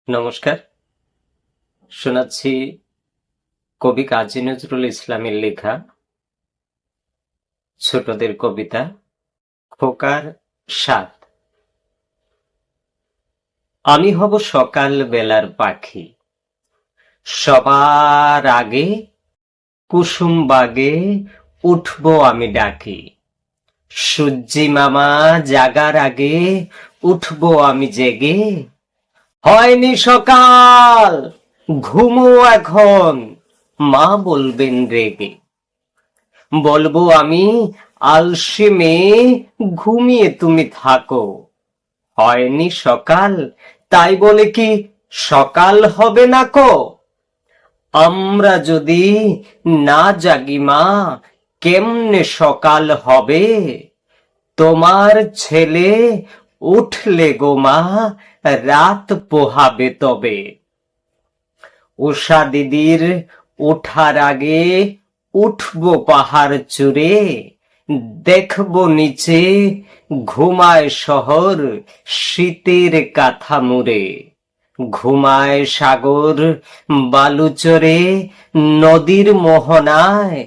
নমস্কার। শোনাচ্ছি কবি কাজী নজরুল ইসলামের লেখা ছোটদের কবিতা খোকার সাথ। আমি হব সকাল বেলার পাখি, সবার আগে কুসুম বাগে উঠবো আমি ডাকি। সূর্যি মামা জাগার আগে উঠবো আমি জেগে। হয়নি সকাল, ঘুমো এখন, মা বলবেন রেগে। বলবো আমি, আলসে মেয়ে, ঘুমিয়ে তুমি থাকো। হয়নি সকাল, তাই বলে কি সকাল হবে না কো? আমরা যদি না জাগি মা, কেমনে সকাল হবে? তোমার ছেলে উঠলে গো মা, রাত পোহাবে তবে। উষা দিদির ওঠার আগে উঠবো পাহাড় চূড়ে, দেখবো নিচে ঘুমায় শহর শীতের কাঁথা মুড়ে। ঘুমায় সাগর বালুচরে নদীর মোহনায়।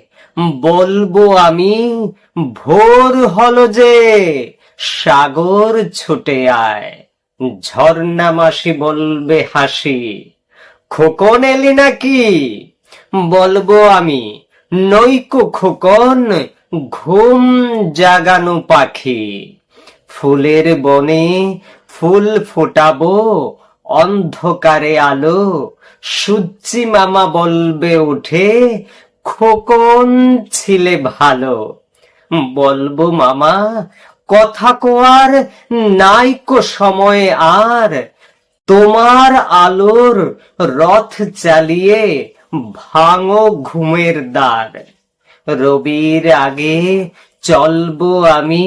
বলবো আমি, ভোর হলো যে, সাগর ছুটে আয়। ঝর্ণা মাসি বলবে হাসি, খোকন এলি নাকি? বলবো আমি, নইকো খোকন, ঘুম জাগানো পাখি। ফুলের বনে ফুল ফোটাবো, অন্ধকারে আলো। সূর্যি মামা বলবে উঠে, খোকন ছিলে ভালো। বলবো মামা, কথা কোয়ার নাইকো সময় আর। তোমার আলোর রথ চালিয়ে ভাঙো ঘুমের দ্বার। রবির আগে চলবো আমি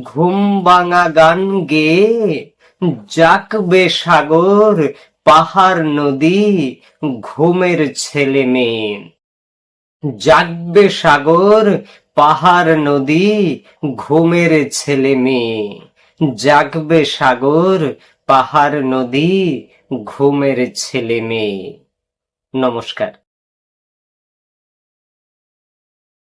ঘুম ভাঙা গান গেয়ে। জাগবে সাগর পাহাড় নদী, ঘুমের ছেলে মেয়ে। জাগবে সাগর পাহাড় নদী, ঘুমের ছেলে মেয়ে। জাগবে সাগর পাহাড় নদী, ঘুমের ছেলে মেয়ে। নমস্কার।